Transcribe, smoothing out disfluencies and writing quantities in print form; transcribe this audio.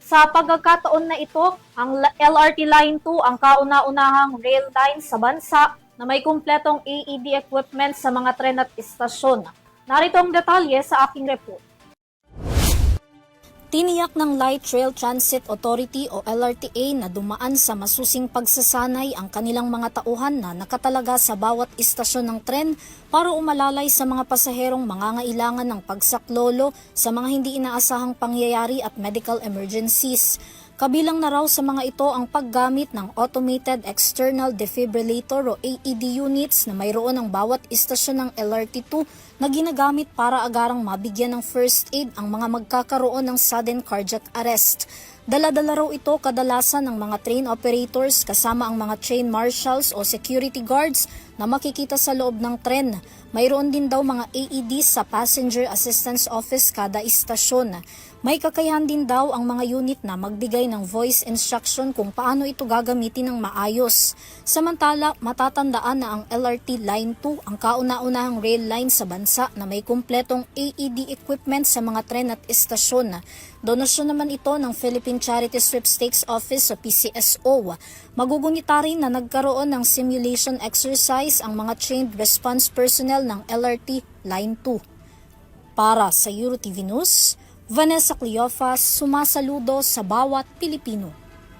Sa pagkakataon na ito, ang LRT Line 2 ang kauna-unahang rail line sa bansa na may kumpletong AED equipment sa mga tren at istasyon. Narito ang detalye sa aking report. Tiniyak ng Light Rail Transit Authority o LRTA na dumaan sa masusing pagsasanay ang kanilang mga tauhan na nakatalaga sa bawat istasyon ng tren para umalalay sa mga pasaherong mangangailangan ng pagsaklolo sa mga hindi inaasahang pangyayari at medical emergencies. Kabilang na raw sa mga ito ang paggamit ng Automated External Defibrillator o AED units na mayroon ang bawat istasyon ng LRT2 na ginagamit para agarang mabigyan ng first aid ang mga magkakaroon ng sudden cardiac arrest. Dala-dala raw ito kadalasan ng mga train operators kasama ang mga train marshals o security guards na makikita sa loob ng tren. Mayroon din daw mga AEDs sa Passenger Assistance Office kada istasyon. May kakayahan din daw ang mga unit na magbigay ng voice instruction kung paano ito gagamitin ng maayos. Samantala, matatandaan na ang LRT Line 2 ang kauna-unahang rail line sa bansa na may kumpletong AED equipment sa mga tren at istasyon. Donasyon naman ito ng Philippine Charity Sweepstakes Office o PCSO. Magugunita rin na nagkaroon ng simulation exercise ang mga trained response personnel ng LRT Line 2. Para sa EuroTV News, Vanessa Cleofas, sumasaludo sa bawat Pilipino.